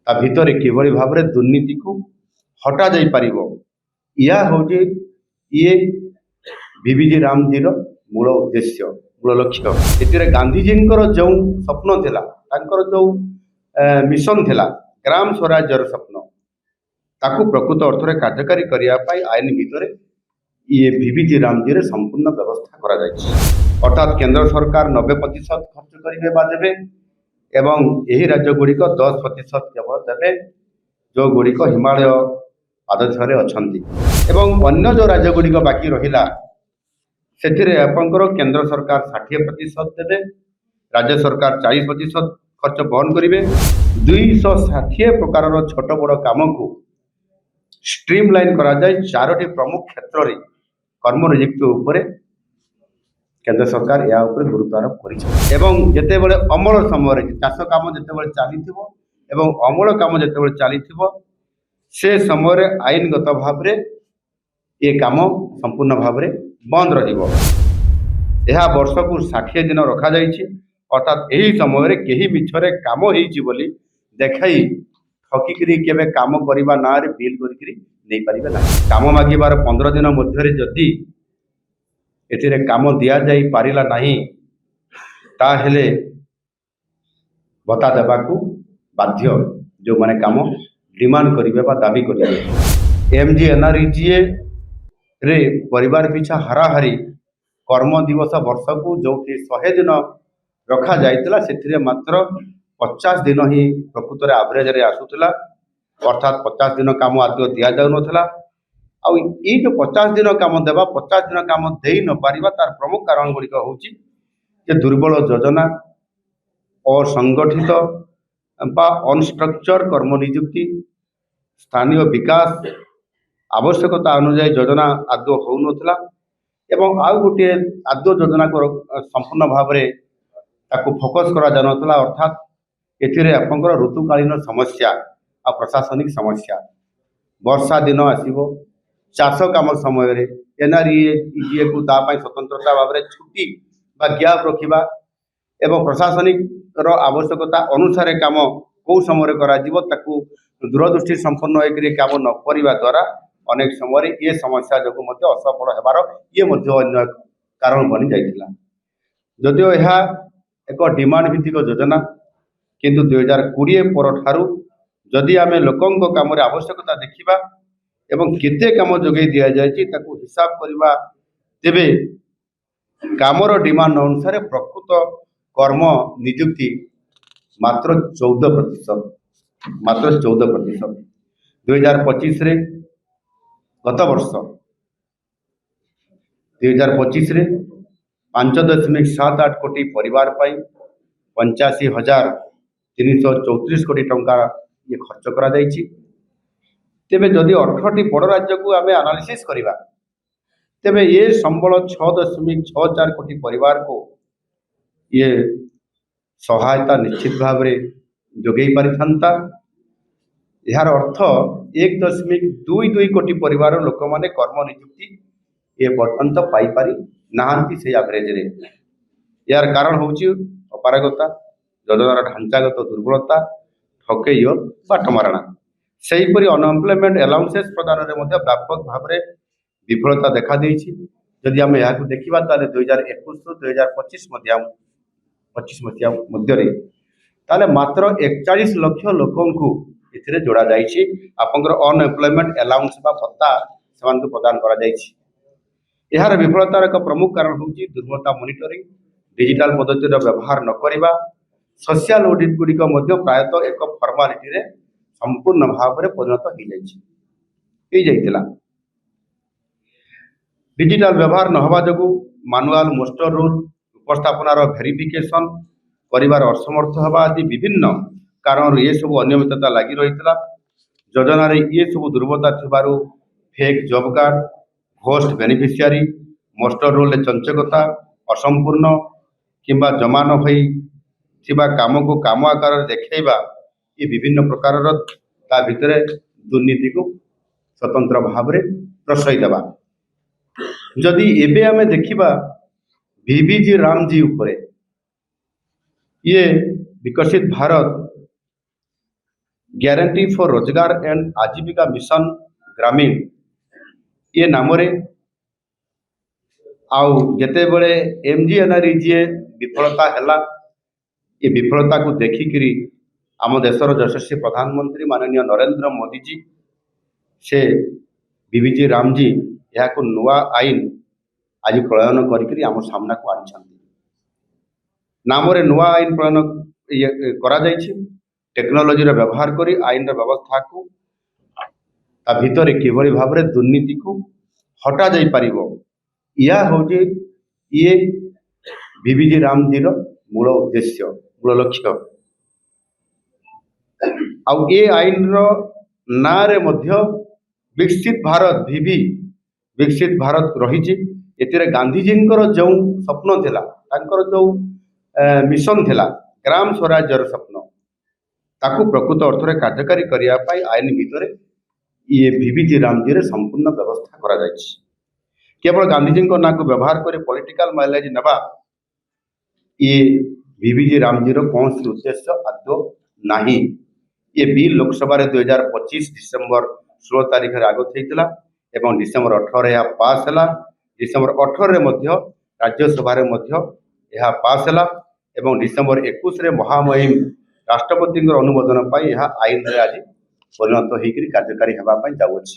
ତା ଭିତରେ କିଭଳି ଭାବରେ ଦୁର୍ନୀତିକୁ ହଟା ଯାଇପାରିବ, ଏହା ହେଉଛି ଇଏ ଭିଭିଜି ରାମଜୀର ମୂଳ ଉଦ୍ଦେଶ୍ୟ, ମୂଳ ଲକ୍ଷ୍ୟ। ଏଥିରେ ଗାନ୍ଧିଜୀଙ୍କର ଯେଉଁ ସ୍ୱପ୍ନ ଥିଲା, ତାଙ୍କର ଯେଉଁ ମିଶନ ଥିଲା ଗ୍ରାମ ସ୍ୱରାଜ୍ୟର ସ୍ୱପ୍ନ, ତାକୁ ପ୍ରକୃତ ଅର୍ଥରେ କାର୍ଯ୍ୟକାରୀ କରିବା ପାଇଁ ଆଇନ ଭିତରେ ଇଏ ଭିଭିଜି ରାମଜୀରେ ସମ୍ପୂର୍ଣ୍ଣ ବ୍ୟବସ୍ଥା କରାଯାଇଛି। ଅର୍ଥାତ୍ କେନ୍ଦ୍ର ସରକାର 90% ଖର୍ଚ୍ଚ କରିବେ ବା ଦେବେ ଏବଂ ଏହି ରାଜ୍ୟଗୁଡ଼ିକ 10% କେବଳ ଦେବେ, ଯେଉଁଗୁଡ଼ିକ ହିମାଳୟ ପାଦଦେଶରେ ଅଛନ୍ତି। ଏବଂ ଅନ୍ୟ ଯେଉଁ ରାଜ୍ୟଗୁଡ଼ିକ ବାକି ରହିଲା ସେଥିରେ ଆପଣଙ୍କର କେନ୍ଦ୍ର ସରକାର 60% ଦେବେ, ରାଜ୍ୟ ସରକାର 40% ଖର୍ଚ୍ଚ ବହନ କରିବେ। 260 ପ୍ରକାରର ଛୋଟ ବଡ଼ କାମକୁ ଷ୍ଟ୍ରିମ୍ ଲାଇନ୍ କରାଯାଇ 4ଟି ପ୍ରମୁଖ କ୍ଷେତ୍ରରେ କର୍ମ ନିଯୁକ୍ତି ଉପରେ କେନ୍ଦ୍ର ସରକାର ଏହା ଉପରେ ଗୁରୁତ୍ୱ ଆରୋପ କରିଛନ୍ତି। ଏବଂ ଯେତେବେଳେ ଅମଳ ସମୟରେ ଚାଷ କାମ ଯେତେବେଳେ ଚାଲିଥିବ ଏବଂ ଅମଳ କାମ ଯେତେବେଳେ ଚାଲିଥିବ ସେ ସମୟରେ ଆଇନଗତ ଭାବରେ ଏ କାମ ସମ୍ପୂର୍ଣ୍ଣ ଭାବରେ ବନ୍ଦ ରହିବ। ଏହା ବର୍ଷକୁ 60 ଦିନ ରଖାଯାଇଛି। ଅର୍ଥାତ୍ ଏହି ସମୟରେ କେହି ମିଛରେ କାମ ହେଇଛି ବୋଲି ଦେଖାଇ ଠକିକିରି କେବେ କାମ କରିବା ନାଁରେ ବିଲ୍ କରିକିରି ନେଇପାରିବେ ନାହିଁ। କାମ ମାଗିବାର 15 ଦିନ ମଧ୍ୟରେ ଯଦି ଏଥିରେ କାମ ଦିଆଯାଇ ପାରିଲା ନାହିଁ ତାହେଲେ ଭତ୍ତା ଦେବାକୁ ବାଧ୍ୟ ଯେଉଁମାନେ କାମ ଡିମାଣ୍ଡ କରିବେ ବା ଦାବି କରିବେ। MGNREGA ରେ ପରିବାର ପିଛା ହାରାହାରି କର୍ମ ଦିବସ ବର୍ଷକୁ ଯେଉଁଠି 100 ଦିନ ରଖାଯାଇଥିଲା ସେଥିରେ ମାତ୍ର 50 ଦିନ ହିଁ ପ୍ରକୃତରେ ଆଭରେଜରେ ଆସୁଥିଲା। ଅର୍ଥାତ୍ 50 ଦିନ କାମ ଆଦୌ ଦିଆଯାଉନଥିଲା। ଆଉ ଏଇ ଯେଉଁ 50 ଦିନ କାମ ଦେବା, 50 ଦିନ କାମ ଦେଇ ନ ପାରିବା ତାର ପ୍ରମୁଖ କାରଣ ଗୁଡ଼ିକ ହେଉଛି ଯେ ଦୁର୍ବଳ ଯୋଜନା, ଅସଂଗଠିତ ବା ଅନଷ୍ଟ୍ରକ୍ଚର କର୍ମ ନିଯୁକ୍ତି, ସ୍ଥାନୀୟ ବିକାଶ ଆବଶ୍ୟକତା ଅନୁଯାୟୀ ଯୋଜନା ଆଦୌ ହେଉନଥିଲା ଏବଂ ଆଉ ଗୋଟିଏ ଆଦୌ ଯୋଜନାକୁ ସମ୍ପୂର୍ଣ୍ଣ ଭାବରେ ତାକୁ ଫୋକସ୍ କରାଯାଉନଥିଲା। ଅର୍ଥାତ୍ ଏଥିରେ ଆପଣଙ୍କର ଋତୁକାଳୀନ ସମସ୍ୟା ଆଉ ପ୍ରଶାସନିକ ସମସ୍ୟା, ବର୍ଷା ଦିନ ଆସିବ, ଚାଷ କାମ ସମୟରେ NREGAକୁ ତା ପାଇଁ ସ୍ୱତନ୍ତ୍ରତା ଭାବରେ ଛୁଟି ବା ଗ୍ୟାପ୍ ରଖିବା ଏବଂ ପ୍ରଶାସନିକର ଆବଶ୍ୟକତା ଅନୁସାରେ କାମ କେଉଁ ସମୟରେ କରାଯିବ ତାକୁ ଦୂରଦୃଷ୍ଟି ସମ୍ପନ୍ନ ହୋଇକରି କାମ ନ କରିବା ଦ୍ୱାରା ଅନେକ ସମୟରେ ଏ ସମସ୍ୟା ଯୋଗୁଁ ମଧ୍ୟ ଅସଫଳ ହେବାର ଇଏ ମଧ୍ୟ ଅନ୍ୟ ଏକ କାରଣ ବନିଯାଇଥିଲା। ଯଦିଓ ଏହା ଏକ ଡିମାଣ୍ଡ ଭିତ୍ତିକ ଯୋଜନା, କିନ୍ତୁ 2020 ପରଠାରୁ ଯଦି ଆମେ ଲୋକଙ୍କ କାମରେ ଆବଶ୍ୟକତା ଦେଖିବା ଏବଂ କେତେ କାମ ଯୋଗାଇ ଦିଆଯାଇଛି ତାକୁ ହିସାବ କରିବା, ତେବେ କାମର ଡିମାଣ୍ଡ ଅନୁସାରେ ପ୍ରକୃତ କର୍ମ ନିଯୁକ୍ତି ମାତ୍ର 14%। 2025ରେ ଗତ ବର୍ଷ 2025ରେ 5.78 କୋଟି ପରିବାର ପାଇଁ 85,334 କୋଟି ଟଙ୍କା ଇଏ ଖର୍ଚ୍ଚ କରାଯାଇଛି। ତେବେ ଯଦି 18ଟି ବଡ଼ ରାଜ୍ୟକୁ ଆମେ ଆନାଲିସିସ୍ କରିବା ତେବେ ଏ ସମ୍ବଳ 6.64 କୋଟି ପରିବାରକୁ ଇଏ ସହାୟତା ନିଶ୍ଚିତ ଭାବରେ ଯୋଗାଇ ପାରିଥାନ୍ତା। ଏହାର ଅର୍ଥ 1.22 କୋଟି ପରିବାର ଲୋକମାନେ କର୍ମ ନିଯୁକ୍ତି ଏ ପର୍ଯ୍ୟନ୍ତ ପାଇପାରି ନାହାନ୍ତି ସେଇ ଆଭରେଜରେ। ଏହାର କାରଣ ହେଉଛି ଅପାରଗତା, ଯୋଜନାର ଢାଞ୍ଚାଗତ ଦୁର୍ବଳତା, ଠକେଇ ଓ ବାଟମାରଣା। ସେହିପରି ଅନଏମ୍ପ୍ଲୟମେଣ୍ଟ ଆଲାଉନ୍ସେସ୍ ପ୍ରଦାନରେ ମଧ୍ୟ ବ୍ୟାପକ ଭାବରେ ବିଫଳତା ଦେଖାଦେଇଛି। ଯଦି ଆମେ ଏହାକୁ ଦେଖିବା ତାହେଲେ 2021ରୁ 2025 ମସିହା ମଧ୍ୟରେ ତାହେଲେ ମାତ୍ର 41 ଲକ୍ଷ ଲୋକଙ୍କୁ ଏଥିରେ ଯୋଡ଼ା ଯାଇଛି। ଆପଣଙ୍କର ଅନଏମ୍ପ୍ଲୟମେଣ୍ଟ ଆଲାଉନ୍ସ ବା ଭତ୍ତା ସେମାନଙ୍କୁ ପ୍ରଦାନ କରାଯାଇଛି। ଏହାର ବିଫଳତାର ଏକ ପ୍ରମୁଖ କାରଣ ହେଉଛି ଦୁର୍ବଳତା ମନିଟରିଂ, ଡିଜିଟାଲ ପଦ୍ଧତିର ବ୍ୟବହାର ନ କରିବା, ସୋସିଆଲ ଅଡିଟ୍ ଗୁଡ଼ିକ ମଧ୍ୟ ପ୍ରାୟତଃ ଏକ ଫର୍ମାଲିଟିରେ ସମ୍ପୂର୍ଣ୍ଣ ଭାବରେ ପରିଣତ ହେଇଯାଇଥିଲା। ଡିଜିଟାଲ ବ୍ୟବହାର ନ ହେବା ଯୋଗୁଁ ମାନୁଆଲ ମୋଷ୍ଟର ରୁଲ୍, ଉପସ୍ଥାପନାର ଭେରିଫିକେସନ କରିବାର ଅସମର୍ଥ ହେବା ଆଦି ବିଭିନ୍ନ କାରଣରୁ ଏସବୁ ଅନିୟମିତତା ଲାଗି ରହିଥିଲା। ଯୋଜନାରେ ଏସବୁ ଦୁର୍ବଳତା ଥିବାରୁ fake job card, ghost beneficiary, master ରୁଲ୍ରେ ଚଞ୍ଚକତା, ଅସମ୍ପୂର୍ଣ୍ଣ କିମ୍ବା ଜମା ନ ହୋଇଥିବା କାମକୁ କାମ ଆକାରରେ ଦେଖାଇବା, ଏ ବିଭିନ୍ନ ପ୍ରକାରର ତା ଭିତରେ ଦୁର୍ନୀତିକୁ ସ୍ୱତନ୍ତ୍ର ଭାବରେ ପ୍ରଶ୍ରୟ ଦେବା। ଯଦି ଏବେ ଆମେ ଦେଖିବା ଭିଭିଜି ରାମଜୀ ଉପରେ, ଇଏ ବିକଶିତ ଭାରତ ଗ୍ୟାରେଣ୍ଟି ଫର୍ ରୋଜଗାର ଆଣ୍ଡ ଆଜୀବିକା ମିଶନ ଗ୍ରାମୀଣ ଏ ନାମରେ ଆଉ ଯେତେବେଳେ MGNREGA ବିଫଳତା ହେଲା, ଏ ବିଫଳତାକୁ ଦେଖିକିରି ଆମ ଦେଶର ଯଶସ୍ୱୀ ପ୍ରଧାନମନ୍ତ୍ରୀ ମାନନୀୟ ନରେନ୍ଦ୍ର ମୋଦିଜୀ ସେ BVG ରାମଜୀ ଏହାକୁ ନୂଆ ଆଇନ ଆଜି ପ୍ରଣୟନ କରିକିରି ଆମ ସାମ୍ନାକୁ ଆଣିଛନ୍ତି। ନାମରେ ନୂଆ ଆଇନ ପ୍ରଣୟନ କରାଯାଇଛି। ଟେକ୍ନୋଲୋଜିର ବ୍ୟବହାର କରି ଆଇନର ବ୍ୟବସ୍ଥାକୁ ତା ଭିତରେ କିଭଳି ଭାବରେ ଦୁର୍ନୀତିକୁ ହଟାଯାଇପାରିବ, ଏହା ହେଉଛି ଇଏ BVG ରାମଜୀର ମୂଳ ଉଦ୍ଦେଶ୍ୟ, ମୂଳ ଲକ୍ଷ୍ୟ। ଆଉ ଏ ଆଇନର ନାଁରେ ମଧ୍ୟ ବିକଶିତ ଭାରତ ବିକଶିତ ଭାରତ ରହିଛି। ଏଥିରେ ଗାନ୍ଧିଜୀଙ୍କର ଯେଉଁ ସ୍ୱପ୍ନ ଥିଲା, ତାଙ୍କର ଯେଉଁ ମିଶନ ଥିଲା ଗ୍ରାମ ସ୍ୱରାଜ୍ୟର ସ୍ୱପ୍ନ, ତାକୁ ପ୍ରକୃତ ଅର୍ଥରେ କାର୍ଯ୍ୟକାରୀ କରିବା ପାଇଁ ଆଇନ ଭିତରେ ଇଏ BVG ରାମଜୀରେ ସମ୍ପୂର୍ଣ୍ଣ ବ୍ୟବସ୍ଥା କରାଯାଇଛି। କେବଳ ଗାନ୍ଧିଜୀଙ୍କ ନାଁକୁ ବ୍ୟବହାର କରି ପଲିଟିକାଲ ମାଇଲେଜ ନେବା ଇଏ BVG ରାମଜୀର କୌଣସି ଉଦ୍ଦେଶ୍ୟ ଆଦୌ ନାହିଁ। ଏ ବିଲ୍ ଲୋକସଭାରେ 2025 ଡିସେମ୍ବର 16 ତାରିଖରେ ଆଗତ ହେଇଥିଲା ଏବଂ ଡିସେମ୍ବର 18 ଏହା ପାସ୍ ହେଲା। ଡିସେମ୍ବର 18ରେ ମଧ୍ୟ ରାଜ୍ୟସଭାରେ ମଧ୍ୟ ଏହା ପାସ୍ ହେଲା ଏବଂ ଡିସେମ୍ବର 21ରେ ମହାମହିମ ରାଷ୍ଟ୍ରପତିଙ୍କର ଅନୁମୋଦନ ପାଇଁ ଏହା ଆଇନରେ ଆଜି ପରିଣତ ହେଇକରି କାର୍ଯ୍ୟକାରୀ ହେବା ପାଇଁ ଯାଉଅଛି।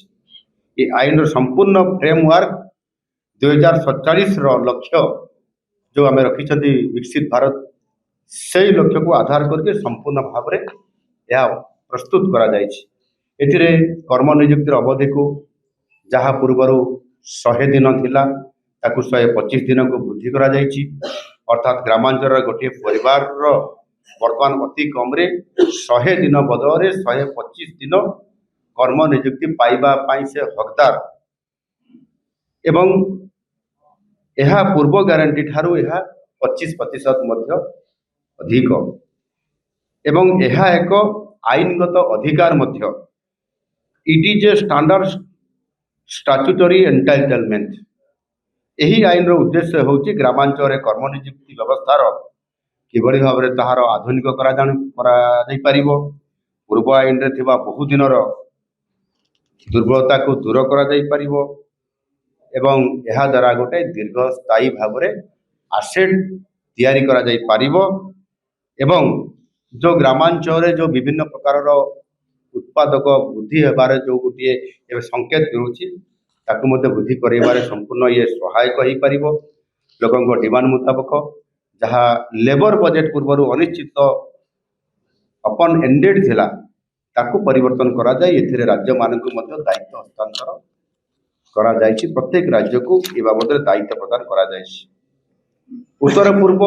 ଏ ଆଇନର ସମ୍ପୂର୍ଣ୍ଣ ଫ୍ରେମୱାର୍କ 2047ର ଲକ୍ଷ୍ୟ ଯେଉଁ ଆମେ ରଖିଛନ୍ତି ବିକଶିତ ଭାରତ, ସେଇ ଲକ୍ଷ୍ୟକୁ ଆଧାର କରିକି ସମ୍ପୂର୍ଣ୍ଣ ଭାବରେ ଏହା ପ୍ରସ୍ତୁତ କରାଯାଇଛି। ଏଥିରେ କର୍ମ ନିଯୁକ୍ତିର ଅବଧିକୁ ଯାହା ପୂର୍ବରୁ 100 ଦିନ ଥିଲା ତାକୁ 125 ଦିନକୁ ବୃଦ୍ଧି କରାଯାଇଛି। ଅର୍ଥାତ୍ ଗ୍ରାମାଞ୍ଚଳର ଗୋଟିଏ ପରିବାରର ବର୍ତ୍ତମାନ ଅତି କମରେ 100 ଦିନ ବଦଳରେ 125 ଦିନ କର୍ମ ନିଯୁକ୍ତି ପାଇବା ପାଇଁ ସେ ହକଦାର ଏବଂ ଏହା ପୂର୍ବ ଗ୍ୟାରେଣ୍ଟି ଠାରୁ ଏହା 25% ମଧ୍ୟ ଅଧିକ ଏବଂ ଏହା ଏକ ଆଇନଗତ ଅଧିକାର ମଧ୍ୟ। It is a standard statutory entitlement. ଏହି ଆଇନର ଉଦ୍ଦେଶ୍ୟ ହେଉଛି ଗ୍ରାମାଞ୍ଚଳରେ କର୍ମ ନିଯୁକ୍ତି ବ୍ୟବସ୍ଥାର କିଭଳି ଭାବରେ ତାହାର ଆଧୁନିକ କରାଯାଇପାରିବ, ପୂର୍ବ ଆଇନରେ ଥିବା ବହୁ ଦିନର ଦୁର୍ବଳତାକୁ ଦୂର କରାଯାଇପାରିବ ଏବଂ ଏହା ଦ୍ୱାରା ଗୋଟେ ଦୀର୍ଘସ୍ଥାୟୀ ଭାବରେ ଆସେଟ୍ ତିଆରି କରାଯାଇପାରିବ ଏବଂ ଯେଉଁ ଗ୍ରାମାଞ୍ଚଳରେ ଯେଉଁ ବିଭିନ୍ନ ପ୍ରକାରର ଉତ୍ପାଦକ ବୃଦ୍ଧି ହେବାରେ ଯେଉଁ ଗୋଟିଏ ଏବେ ସଂକେତ ମିଳୁଛି, ତାକୁ ମଧ୍ୟ ବୃଦ୍ଧି କରାଇବାରେ ସମ୍ପୂର୍ଣ୍ଣ ଇଏ ସହାୟକ ହେଇପାରିବ। ଲୋକଙ୍କ ଡିମାଣ୍ଡ ମୁତାବକ ଯାହା ଲେବର ବଜେଟ୍ ପୂର୍ବରୁ ଅନିଶ୍ଚିତ ଓପନ୍ ଏଣ୍ଡେଡ୍ ଥିଲା, ତାକୁ ପରିବର୍ତ୍ତନ କରାଯାଇ ଏଥିରେ ରାଜ୍ୟମାନଙ୍କୁ ମଧ୍ୟ ଦାୟିତ୍ୱ ହସ୍ତାନ୍ତର କରାଯାଇଛି। ପ୍ରତ୍ୟେକ ରାଜ୍ୟକୁ ଏ ବାବଦରେ ଦାୟିତ୍ୱ ପ୍ରଦାନ କରାଯାଇଛି। ଉତ୍ତର ପୂର୍ବ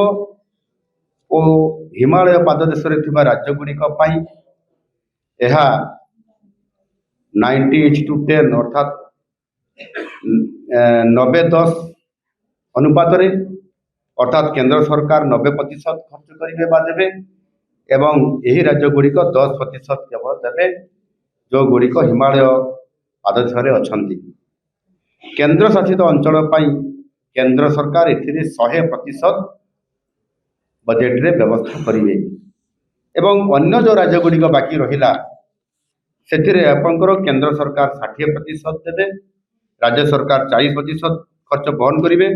ଓ ହିମାଳୟ ପାଦଦେଶରେ ଥିବା ରାଜ୍ୟଗୁଡ଼ିକ ପାଇଁ ଏହା 90:10 ଅର୍ଥାତ୍ 90-10 ଅନୁପାତରେ, ଅର୍ଥାତ୍ କେନ୍ଦ୍ର ସରକାର 90% ଖର୍ଚ୍ଚ କରିବେ ବା ଦେବେ ଏବଂ ଏହି ରାଜ୍ୟଗୁଡ଼ିକ 10% କେବଳ ଦେବେ, ଯେଉଁଗୁଡ଼ିକ ହିମାଳୟ ପାଦଦେଶରେ ଅଛନ୍ତି। କେନ୍ଦ୍ରଶାସିତ ଅଞ୍ଚଳ ପାଇଁ କେନ୍ଦ୍ର ସରକାର ଏଥିରେ 100% ବଜେଟରେ ବ୍ୟବସ୍ଥା କରିବେ ଏବଂ ଅନ୍ୟ ଯେଉଁ ରାଜ୍ୟଗୁଡ଼ିକ ବାକି ରହିଲା ସେଥିରେ ଆପଣଙ୍କର କେନ୍ଦ୍ର ସରକାର 60% ଦେବେ, ରାଜ୍ୟ ସରକାର 40% ଖର୍ଚ୍ଚ ବହନ କରିବେ।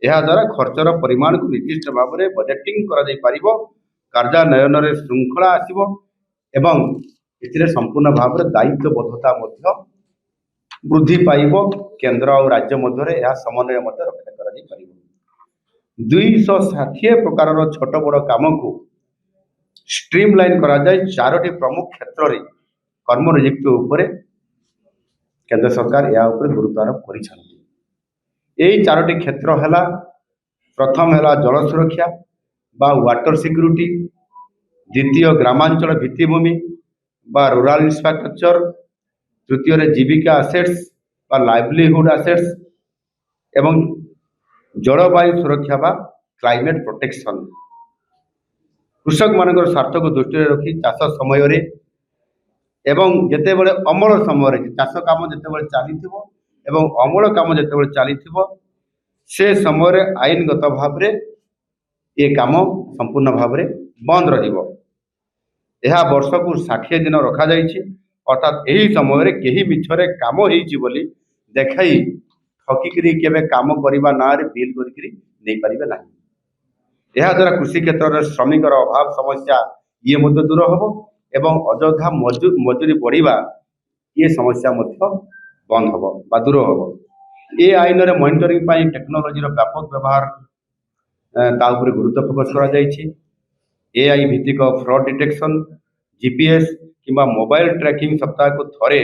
ଏହାଦ୍ୱାରା ଖର୍ଚ୍ଚର ପରିମାଣକୁ ନିର୍ଦ୍ଦିଷ୍ଟ ଭାବରେ ବଜେଟିଂ କରାଯାଇପାରିବ, କାର୍ଯ୍ୟାନ୍ୱୟନରେ ଶୃଙ୍ଖଳା ଆସିବ ଏବଂ ଏଥିରେ ସମ୍ପୂର୍ଣ୍ଣ ଭାବରେ ଦାୟିତ୍ୱବୋଧତା ମଧ୍ୟ ବୃଦ୍ଧି ପାଇବ। କେନ୍ଦ୍ର ଆଉ ରାଜ୍ୟ ମଧ୍ୟରେ ଏହା ସମନ୍ୱୟ ମଧ୍ୟ ରକ୍ଷା କରାଯାଇପାରିବ। 260 ପ୍ରକାରର ଛୋଟ ବଡ଼ କାମକୁ ଷ୍ଟ୍ରିମ୍ ଲାଇନ୍ କରାଯାଇ 4ଟି ପ୍ରମୁଖ କ୍ଷେତ୍ରରେ କର୍ମ ନିଯୁକ୍ତି ଉପରେ କେନ୍ଦ୍ର ସରକାର ଏହା ଉପରେ ଗୁରୁତ୍ୱାରୋପ କରିଛନ୍ତି। ଏହି 4ଟି କ୍ଷେତ୍ର ହେଲା, ପ୍ରଥମ ହେଲା ଜଳ ସୁରକ୍ଷା ବା ୱାଟର ସିକ୍ୟୁରିଟି, ଦ୍ୱିତୀୟ ଗ୍ରାମାଞ୍ଚଳ ଭିତ୍ତିଭୂମି ବା ରୁରାଲ ଇନଫ୍ରାଷ୍ଟ୍ରକ୍ଚର, ତୃତୀୟରେ ଜୀବିକା ଆସେଟ୍ସ ବା ଲାଇଭଲିହୁଡ୍ ଆସେଟ୍ସ ଏବଂ ଜଳବାୟୁ ସୁରକ୍ଷା ବା କ୍ଲାଇମେଟ୍ ପ୍ରୋଟେକ୍ସନ୍। କୃଷକମାନଙ୍କର ସ୍ୱାର୍ଥକୁ ଦୃଷ୍ଟିରେ ରଖି ଚାଷ ସମୟରେ ଏବଂ ଯେତେବେଳେ ଅମଳ ସମୟରେ, ଚାଷ କାମ ଯେତେବେଳେ ଚାଲିଥିବ ଏବଂ ଅମଳ କାମ ଯେତେବେଳେ ଚାଲିଥିବ, ସେ ସମୟରେ ଆଇନଗତ ଭାବରେ ଏ କାମ ସମ୍ପୂର୍ଣ୍ଣ ଭାବରେ ବନ୍ଦ ରହିବ। ଏହା ବର୍ଷକୁ 60 ଦିନ ରଖାଯାଇଛି। ଅର୍ଥାତ୍ ଏହି ସମୟରେ କେହି ମିଛରେ କାମ ହେଇଛି ବୋଲି ଦେଖାଇ ଠକିକିରି କେବେ କାମ କରିବା ନାଁରେ ବିଲ୍ କରିକିରି ନେଇପାରିବେ ନାହିଁ। ଏହାଦ୍ୱାରା କୃଷି କ୍ଷେତ୍ରରେ ଶ୍ରମିକର ଅଭାବ ସମସ୍ୟା ଇଏ ମଧ୍ୟ ଦୂର ହେବ ଏବଂ ଅଯଥା ମଜୁରୀ ବଢ଼ିବା ଇଏ ସମସ୍ୟା ମଧ୍ୟ ବନ୍ଦ ହେବ ବା ଦୂର ହେବ। ଏ ଆଇନରେ ମନିଟରିଂ ପାଇଁ ଟେକ୍ନୋଲୋଜିର ବ୍ୟାପକ ବ୍ୟବହାର ତା ଉପରେ ଗୁରୁତ୍ୱ ଫୋକସ୍ କରାଯାଇଛି। AI ଭିତ୍ତିକ ଫ୍ରଡ୍ ଡିଟେକ୍ସନ୍, GPS କିମ୍ବା ମୋବାଇଲ ଟ୍ରାକିଂ ସପ୍ତାହକୁ ଥରେ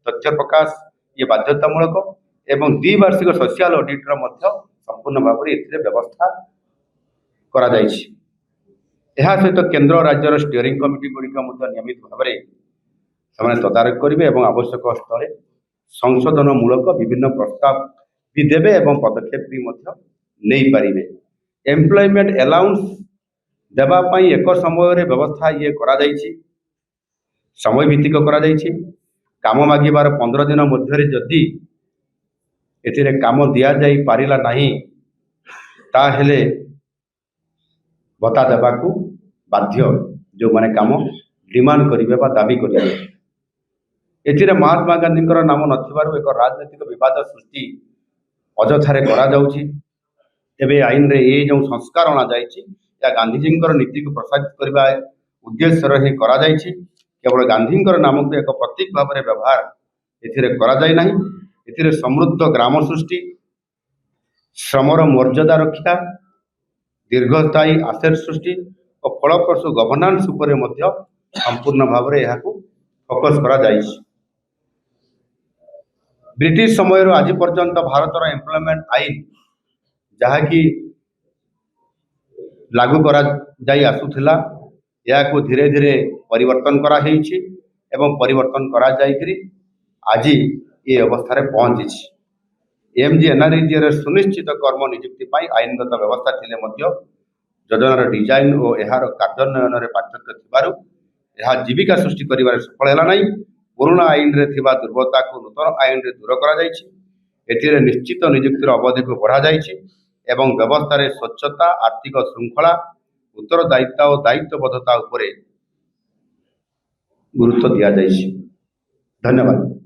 ତଥ୍ୟ ପ୍ରକାଶ ଇଏ ବାଧ୍ୟତାମୂଳକ ଏବଂ ଦ୍ୱିବାର୍ଷିକ ସୋସିଆଲ ଅଡିଟ୍ର ମଧ୍ୟ ସମ୍ପୂର୍ଣ୍ଣ ଭାବରେ ଏଥିରେ ବ୍ୟବସ୍ଥା କରାଯାଇଛି। ଏହା ସହିତ କେନ୍ଦ୍ର ରାଜ୍ୟର ଷ୍ଟିଅରିଂ କମିଟି ଗୁଡ଼ିକ ମଧ୍ୟ ନିୟମିତ ଭାବରେ ସେମାନେ ତଦାରଖ କରିବେ ଏବଂ ଆବଶ୍ୟକ ସ୍ଥଳେ ସଂଶୋଧନମୂଳକ ବିଭିନ୍ନ ପ୍ରସ୍ତାବ ବି ଦେବେ ଏବଂ ପଦକ୍ଷେପ ବି ମଧ୍ୟ ନେଇପାରିବେ। ଏମ୍ପ୍ଲୟମେଣ୍ଟ ଆଲାଉନ୍ସ ଦେବା ପାଇଁ ଏକ ସମୟରେ ବ୍ୟବସ୍ଥା ଇଏ କରାଯାଇଛି, ସମୟ ଭିତ୍ତିକ କରାଯାଇଛି। କାମ ମାଗିବାର 15 ଦିନ ମଧ୍ୟରେ ଯଦି ଏଥିରେ କାମ ଦିଆଯାଇ ପାରିଲା ନାହିଁ ତାହେଲେ ଭତ୍ତା ଦେବାକୁ ବାଧ୍ୟ ଯେଉଁମାନେ କାମ ଡିମାଣ୍ଡ କରିବେ ବା ଦାବି କରିବେ। ଏଥିରେ ମହାତ୍ମା ଗାନ୍ଧୀଙ୍କର ନାମ ନଥିବାରୁ ଏକ ରାଜନୈତିକ ବିବାଦ ସୃଷ୍ଟି ଅଯଥାରେ କରାଯାଉଛି। ଏବେ ଆଇନରେ ଏ ଯେଉଁ ସଂସ୍କାର ଅଣାଯାଇଛି ଏହା ଗାନ୍ଧିଜୀଙ୍କର ନୀତିକୁ ପ୍ରସାରିତ କରିବା ଉଦ୍ଦେଶ୍ୟରେ ହିଁ କରାଯାଇଛି। କେବଳ ଗାନ୍ଧୀଙ୍କର ନାମକୁ ଏକ ପ୍ରତୀକ ଭାବରେ ବ୍ୟବହାର ଏଥିରେ କରାଯାଇ ନାହିଁ। ଏଥିରେ ସମୃଦ୍ଧ ଗ୍ରାମ ସୃଷ୍ଟି, ଶ୍ରମର ମର୍ଯ୍ୟାଦା ରକ୍ଷା, ଦୀର୍ଘସ୍ଥାୟୀ ଆସେଟ୍ ସୃଷ୍ଟି ଓ ଫଳପ୍ରସୂ ଗଭର୍ଣ୍ଣାନ୍ସ ଉପରେ ମଧ୍ୟ ସମ୍ପୂର୍ଣ୍ଣ ଭାବରେ ଏହାକୁ ଫୋକସ୍ କରାଯାଇଛି। ବ୍ରିଟିଶ ସମୟରୁ ଆଜି ପର୍ଯ୍ୟନ୍ତ ଭାରତର ଏମ୍ପ୍ଲୟମେଣ୍ଟ ଆଇନ ଯାହାକି ଲାଗୁ କରାଯାଇ ଆସୁଥିଲା ଏହାକୁ ଧୀରେ ଧୀରେ ପରିବର୍ତ୍ତନ କରାଯାଇଛି ଏବଂ ପରିବର୍ତ୍ତନ କରାଯାଇକରି ଆଜି ଏ ଅବସ୍ଥାରେ ପହଞ୍ଚିଛି। MGNREGAରେ ସୁନିଶ୍ଚିତ କର୍ମ ନିଯୁକ୍ତି ପାଇଁ ଆଇନଗତ ବ୍ୟବସ୍ଥା ଥିଲେ ମଧ୍ୟ ଯୋଜନାର ଡିଜାଇନ ଓ ଏହାର କାର୍ଯ୍ୟାନ୍ୱୟନରେ ପାର୍ଥକ୍ୟ ଥିବାରୁ ଏହା ଜୀବିକା ସୃଷ୍ଟି କରିବାରେ ସଫଳ ହେଲା ନାହିଁ। ପୁରୁଣା ଆଇନରେ ଥିବା ଦୁର୍ବଳତାକୁ ନୂତନ ଆଇନରେ ଦୂର କରାଯାଇଛି। ଏଥିରେ ନିଶ୍ଚିତ ନିଯୁକ୍ତିର ଅବଧିକୁ ବଢ଼ାଯାଇଛି ଏବଂ ବ୍ୟବସ୍ଥାରେ ସ୍ୱଚ୍ଛତା, ଆର୍ଥିକ ଶୃଙ୍ଖଳା, ଉତ୍ତରଦାୟିତା ଓ ଦାୟିତ୍ୱବୋଧତା ଉପରେ ଗୁରୁତ୍ୱ ଦିଆଯାଇଛି। ଧନ୍ୟବାଦ।